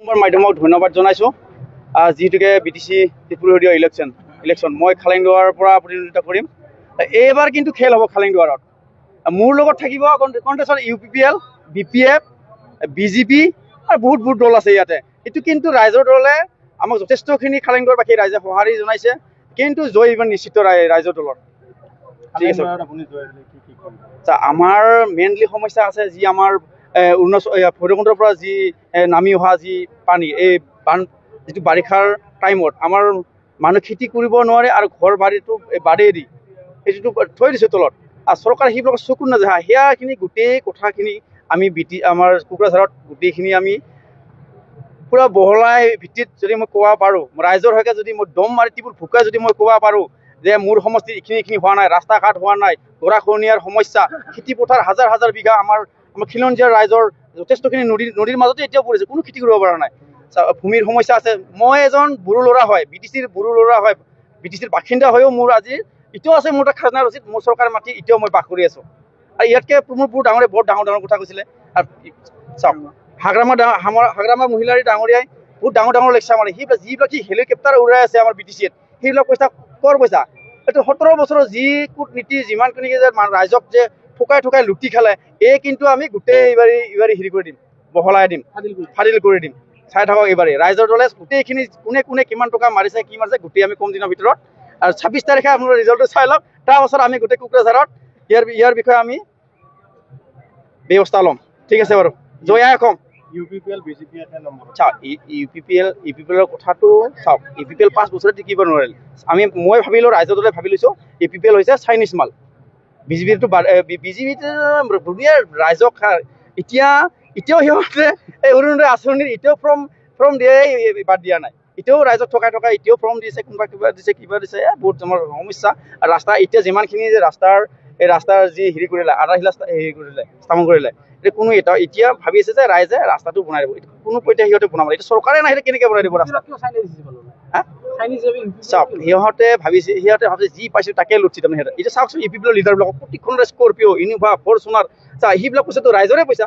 মাধ্যমক ধন্যবাদ জনাইছো যিহেতুকে বিটিসি ত্ৰিপুৰীয় ইলেকশ্যন মই খালেংদুৱাৰ পৰা প্ৰতিনিধিত্ব কৰিম এইবাৰ কিন্তু খেল হ'ব খালেংদুৱাৰত মোৰ লগত থাকিব কণ্টেষ্টত UPPL BPF BJP আৰু বহুত দল আছে ইয়াতে এটো কিন্তু ৰাইজৰ দলে আমাক যথেষ্টখিনি খালেংদুৱাৰবাসী ৰাইজে সঁহাৰি জনাইছে কিন্তু জয় ইমান নিশ্চিত ৰাইজৰ দলৰ ঠিক আছে আমাৰ মেইনলি সমস্যা আছে যি আমাৰ ভৈৰৱকুণ্ডৰ পৰা যি নামি অহা যি পানী এই বান যিটো বাৰিষাৰ টাইমত আমাৰ মানুহ খেতি কৰিব নোৱাৰে আৰু ঘৰ বাৰীটো বাদেই এইটো থৈ দিছে তলত আৰু চৰকাৰে সেইবিলাক চকু নাযায় সেয়াখিনি গোটেই কথাখিনি আমি আমাৰ কোকৰাঝাৰত গোটেইখিনি আমি পুৰা বহলাই ভিত্তিত যদি মই ক'ব পাৰোঁ ৰাইজৰ হকে যদি মই দম মাৰি টিপুল ভুকাই যদি মই ক'ব পাৰোঁ যে মোৰ সমষ্টিত এইখিনি হোৱা নাই ৰাস্তা ঘাট হোৱা নাই গৰাখহনীয়াৰ সমস্যা খেতি পথাৰ হাজাৰ বিঘা আমাৰ খিলঞ্জীয়া ৰাইজৰ যথেষ্টখিনি নদীৰ মাজতে এতিয়াও পৰিছে কোনো খেতি কৰিব পৰা নাই ভূমিৰ সমস্যা আছে মই এজন বুঢ়ো ল'ৰা হয় বিটিচিৰ বুঢ়ো ল'ৰা হয় বিটিচিৰ বাসিন্দা হৈও মোৰ আজি এতিয়াও আছে মোৰ খাজনা ৰচিদ মোৰ চৰকাৰে মাটি এতিয়াও মই বাস কৰি আছোঁ আৰু ইয়াতকৈ মোৰ বহুত ডাঙৰ কথা কৈছিলে আৰু চাওক হাগ্ৰামা মহিলাৰী ডাঙৰীয়াই বহুত ডাঙৰ লেকচাৰ মাৰে যিবিলাক হেলিকপ্টাৰ উৰাই আছে আমাৰ BTCত সেইবিলাক পইচা কৰ পইচা এইটো 17 বছৰৰ যি কূটনীতি যিমানখিনি যে ৰাইজক যে ঠুকাই লুটি খালে এই কিন্তু আমি গোটেই এইবাৰ হেৰি কৰি দিম বহলাই দিম ফাদিল কৰি দিম চাই থাকক এইবাৰে ৰাইজৰ দলে গোটেইখিনি কোনে কিমান টকা মাৰিছে কি মাৰিছে গোটেই আমি কম দিনৰ ভিতৰত আৰু 26 তাৰিখে আপোনাৰ ৰিজাল্টটো চাই লওক তাৰ পাছত আমি গোটেই কোকৰাঝাৰত ইয়াৰ বিষয়ে আমি ব্যৱস্থা ল'ম ঠিক আছে বাৰু জয়াই কম UPPL BJP চাওক UPPL কথাটো চাওক UPPL 5 বছৰত টিকিব নোৱাৰিল মই ভাবিলোঁ ৰাইজৰ দলে ভাবি লৈছোঁ UPPL হৈছে চাইনিজ মাল BJPটো ধুনীয়া ৰাইজক এতিয়াও সিহঁতে এই অৰুণোদয় আঁচনিৰ এতিয়াও ফৰ্ম দিয়ে বাদ দিয়া নাই এতিয়াও ৰাইজক ঠকাই এতিয়াও ফৰ্ম দিছে কোনোবা কিবা দিছে বহুত আমাৰ সমস্যা আৰু ৰাস্তা এতিয়া যিমানখিনি যে ৰাস্তাৰ যি হেৰি কৰিলে আধাশিলা হেৰি কৰিলে স্থাপন কৰিলে কোনো এতিয়া ভাবি আছে যে ৰাইজে ৰাস্তাটো বনাই দিব কোনো পইচা সিহঁতে বনাব এতিয়া চৰকাৰে নাহিলে কেনেকৈ বনাই দিব ৰাস্তা চাওক সিহঁতে ভাবিছে যি পাইছে তাকে লুটছি তাৰমানে সিহঁতে এতিয়া চাওকচোন UPPL লিডাৰবিলাকক প্ৰতিখনৰে স্কৰপিঅ' ইনোভা ফৰচুনাৰ সেইবিলাক পইচাটো ৰাইজৰে পইচা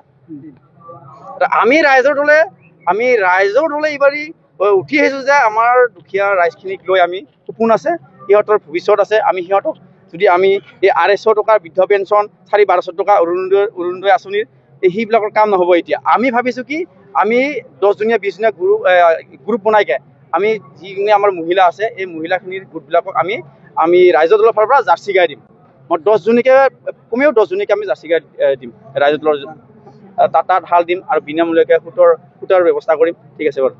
আমি ৰাইজৰ দলে এইবাৰ উঠি আহিছোঁ যে আমাৰ দুখীয়া ৰাইজখিনিক লৈ আমি সপোন আছে সিহঁতৰ ভৱিষ্যত আছে আমি সিহঁতক যদি আমি এই 250 টকাৰ বৃদ্ধ পেঞ্চন 412 টকা অৰুণোদয় আঁচনিৰ সেইবিলাকৰ কাম নহ'ব এতিয়া আমি ভাবিছোঁ কি আমি 10জনীয়া 20জনীয়া গ্ৰুপ বনাইকে আমি যিখিনি আমাৰ মহিলা আছে এই মহিলাখিনিৰ গোটবিলাকক আমি ৰাইজৰ দলৰ ফালৰ পৰা জাৰ্চি গাই দিম মই 10জনীকে কমেও 10জনীকে আমি জাৰ্চি গাই দিম ৰাইজৰ দলৰ তাত হাল দিম আৰু বিনামূলীয়াকৈ সূতৰ ব্যৱস্থা কৰিম ঠিক আছে বাৰু